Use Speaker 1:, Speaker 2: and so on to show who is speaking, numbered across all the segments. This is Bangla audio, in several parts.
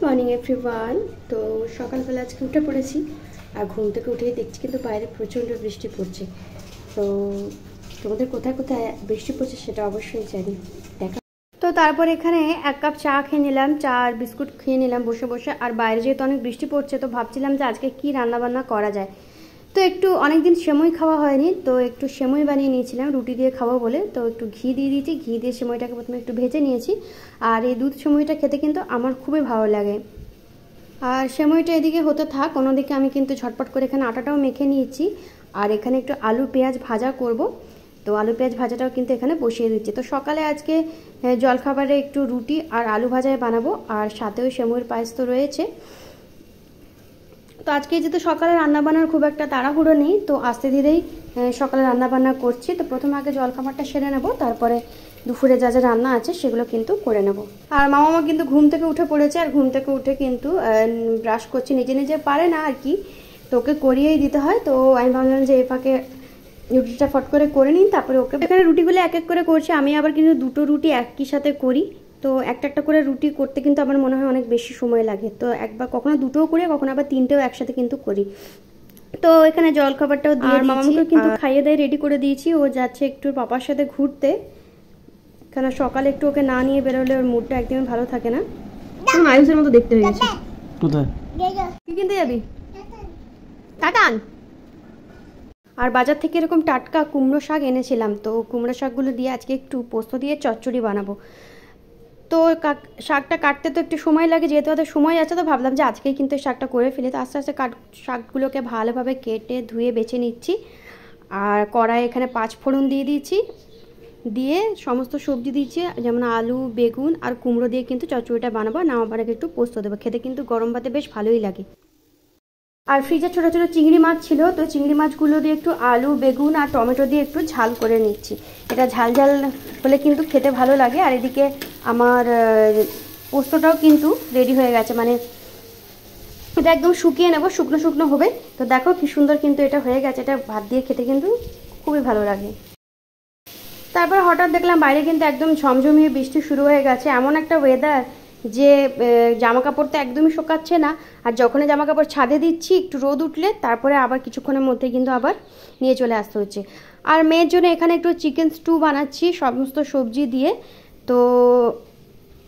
Speaker 1: Morning everyone. তো সকালবেলা আজকে উঠে পড়েছি আর ঘুম থেকে উঠেই দেখছি কিন্তু বাইরে প্রচণ্ড বৃষ্টি পড়ছে। তো তোমাদের কোথায় কোথায় বৃষ্টি পড়ছে সেটা অবশ্যই জানি দেখা। তো তারপর এখানে 1 কাপ চা খেয়ে নিলাম, চা আর বিস্কুট খেয়ে নিলাম বসে বসে। আর বাইরে যেহেতু অনেক বৃষ্টি পড়ছে তো ভাবছিলাম যে আজকে কি রান্নাবান্না করা যায়। তো একটু অনেকদিন সেমই খাওয়া হয়নি, তো একটু সেমই বানিয়ে নিয়েছিলাম রুটি দিয়ে খাবো বলে। তো একটু ঘি দিয়ে দিয়েছি, ঘি দিয়ে সেমইটাকে প্রথমে একটু ভেজে নিয়েছি। আর এই দুধ সেমইটা খেতে কিন্তু আমার খুবই ভালো লাগে। আর সেমইটা এদিকে হতে থাক, অন্যদিকে আমি কিন্তু ঝটপট করে এখানে আটাটাও মেখে নিয়েছি। আর এখানে একটু আলু পেঁয়াজ ভাজা করব, তো আলু পেঁয়াজ ভাজাটাও কিন্তু এখানে বসিয়ে দিচ্ছি। তো সকালে আজকে জলখাবারে একটু রুটি আর আলু ভাজায় বানাবো, আর সাথেও সেমইয়ের পায়েস তো রয়েছে। তো আজকে যেহেতু সকালে রান্নাবান্নার খুব একটা তাড়াহুড়ো নেই, তো আস্তে ধীরেই সকালে রান্নাবান্না করছি। তো প্রথমে আগে জলখাবারটা সেরে নেব, তারপরে দুপুরে যা যা রান্না আছে সেগুলো কিন্তু করে নেব। আর মামা কিন্তু ঘুম থেকে উঠে পড়েছে, আর ঘুম থেকে উঠে কিন্তু ব্রাশ করছে, নিজে নিজে পারে না আর কি, তো ওকে করিয়েই দিতে হয়। তো আমি ভাবলাম যে এই ফাঁকে রুটিটা ফট করে নিন, তারপরে ওকে। এখানে রুটিগুলো এক এক করে করছি, আমি আবার কিন্তু দুটো রুটি একই সাথে করি। তো একটা একটা করে রুটি করতে কিন্তু আমার মনে হয় অনেক বেশি সময় লাগে, তো একবার কখনো দুটোও করি, কখনো আবার তিনটেও একসাথে কিন্তু করি। তো এখানে জলখাবারটাও দিয়ে মামাকে কিন্তু খাইয়ে দিয়ে রেডি করে দিয়েছি। ও যাচ্ছে একটু পাপার সাথে ঘুরতে, কেন সকালে একটু ওকে না নিয়ে বেরোলে ওর মুডটা একদমই ভালো থাকে না। আয়ুষের মতো দেখতে হয়ে গেছে। কোথায় কি কিনতে যাবি? টাটান। আর বাজার থেকে এরকম টাটকা কুমড়ো শাক এনেছিলাম, তো কুমড়ো শাকগুলো দিয়ে আজকে একটু পোস্ত দিয়ে চচ্চড়ি বানাবো। তো শাকটা কাটতে তো একটু সময় লাগে, যেহেতু ওদের সময় আছে, তো ভাবলাম যে আজকেই কিন্তু শাকটা করে ফেলি। তো আস্তে আস্তে শাকগুলোকে ভালোভাবে কেটে ধুয়ে বেছে নিচ্ছি। আর কড়াই এখানে 5 ফোড়ন দিয়ে দিয়েছি, দিয়ে সমস্ত সবজি দিয়েছি, যেমন আলু বেগুন আর কুমড়ো দিয়ে কিন্তু চচ্চড়িটা বানাবো। নামাবার আগে একটু পোস্ত দেবো, খেতে কিন্তু গরম ভাতে বেশ ভালোই লাগে। আর ফ্রিজে ছোটো ছোটো চিংড়ি মাছ ছিল, তো চিংড়ি মাছগুলো দিয়ে একটু আলু বেগুন আর টমেটো দিয়ে একটু ঝাল করে নিচ্ছি। এটা ঝাল ঝাল হলে কিন্তু খেতে ভালো লাগে। আর এদিকে আমার পোস্তটাও কিন্তু রেডি হয়ে গেছে, মানে এটা একদম শুকিয়ে নেব, শুকনো শুকনো হবে। তো দেখো কি সুন্দর কিন্তু এটা হয়ে গেছে, এটা ভাত দিয়ে খেতে কিন্তু খুবই ভালো লাগে। তারপর হঠাৎ দেখলাম বাইরে কিন্তু একদম ঝমঝমিয়ে বৃষ্টি শুরু হয়ে গেছে। এমন একটা ওয়েদার যে জামা কাপড় তো একদমই শোকাচ্ছে না, আর যখনই জামা কাপড় ছাদে দিচ্ছি একটু রোদ উঠলে তারপরে আবার কিছুক্ষণের মধ্যে কিন্তু আবার নিয়ে চলে আসতে হচ্ছে। আর মেয়ের জন্য এখানে একটু চিকেন স্টু বানাচ্ছি সমস্ত সবজি দিয়ে। তো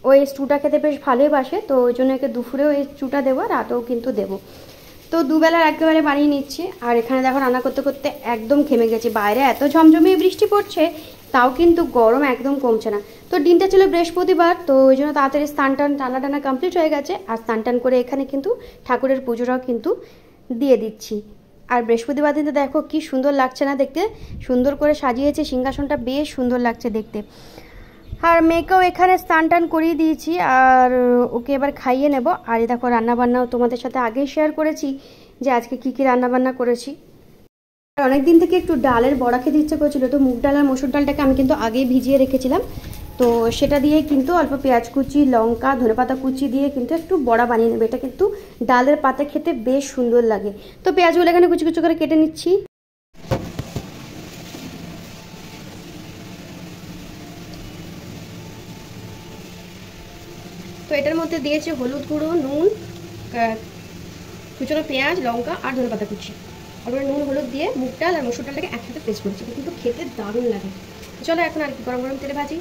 Speaker 1: ওই স্টুটা খেতে বেশ ভালোই বাসে, তো ওই জন্য একে দুপুরেও এই স্টুটা দেবো, রাতেও কিন্তু দেবো। তো দুবেলার একেবারে বানিয়ে নিচ্ছি। আর এখানে দেখো রান্না করতে করতে একদম ঘেমে গেছি, বাইরে এত ঝমঝমিয়ে বৃষ্টি পড়ছে, তাও কিন্তু গরম একদম কমছে না। তো দিনটা ছিল বৃহস্পতিবার, তো ওই জন্য তাড়াতাড়ি স্নান টানা কমপ্লিট হয়ে গেছে। আর স্নান করে এখানে কিন্তু ঠাকুরের পুজোটাও কিন্তু দিয়ে দিচ্ছি। আর বৃহস্পতিবার দিনটা দেখো কি সুন্দর লাগছে না দেখতে, সুন্দর করে সাজিয়েছে সিংহাসনটা, বেশ সুন্দর লাগছে দেখতে। আর মেয়েকেও এখানে স্নান করিয়ে দিয়েছি, আর ওকে এবার খাইয়ে নেব। আর এই দেখো রান্নাবান্নাও তোমাদের সাথে আগেই শেয়ার করেছি যে আজকে কী কী রান্নাবান্না করেছি। অনেক দিন থেকে একটু ডালের বড়া খেতে ইচ্ছে করছিল, তো মুগ ডাল আর মসুর ডালটাকে আমি কিন্তু আগেই ভিজিয়ে রেখেছিলাম। তো সেটা দিয়ে কিন্তু অল্প পেঁয়াজ কুচি লঙ্কা ধনেপাতা কুচি দিয়ে কিন্তু একটু বড়া বানিয়ে নেবে, এটা কিন্তু ডালের পাতে খেতে বেশ সুন্দর লাগে। তো পেঁয়াজগুলো এখানে কুচি কুচি করে কেটে নিচ্ছি। তো এটার মধ্যে দিয়েছে হলুদ গুঁড়ো, নুন, কুচনো পেঁয়াজ লঙ্কা আর ধনেপাতা কুচি। তারপরে নুন হলুদ দিয়ে মুগ ডাল আর মসুর ডালটাকে একসাথে পেস্ট করেছি, কিন্তু খেতে দারুণ লাগে। চলো এখন আর কি গরম গরম তেলে ভাজি।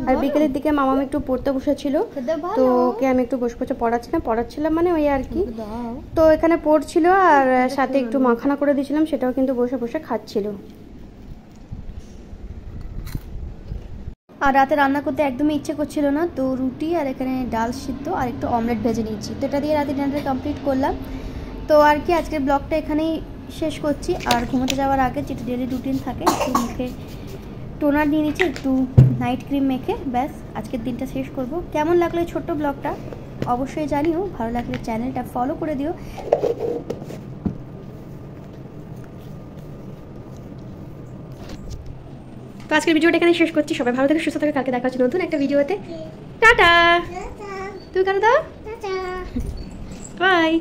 Speaker 1: আর বিকেলের দিকে মামা একটু পড়তে বসেছিল, তো ওকে আমি একটু বসে বসে পড়াচ্ছিলাম মানে ওই আর কি। তো এখানে পড়ছিল আর সাথে একটু মাখানা করে দিয়েছিলাম, সেটাও কিন্তু বসে বসে খাচ্ছিল। আর রাতে রান্না করতে একদমই ইচ্ছে করছিল না, তো রুটি আর এখানে ডাল সিদ্ধ আর একটু অমলেট ভেজে নিয়েছি, তো এটা দিয়ে রাতে ডিনারটা কমপ্লিট করলাম। তো আর কি আজকের ব্লগটা এখানেই শেষ করছি। আর ঘুমোতে যাওয়ার আগে যেটা ডেলি রুটিন থাকে, একটু মুখে টোনার নিয়ে নিচ্ছি, একটু নাইট ক্রিম মেখে ব্যাস আজকের দিনটা শেষ করব। কেমন লাগলো এই ছোট্ট ব্লগটা অবশ্যই জানিও, ভালো লাগলে চ্যানেলটা ফলো করে দিও। তো আজকের ভিডিওটা এখানে শেষ করছি। সবাই ভালো থেকে সুস্থ থাকে, কালকে দেখা হচ্ছে নতুন একটা ভিডিওতে। টাটা। তুই কারো দাও, বাই।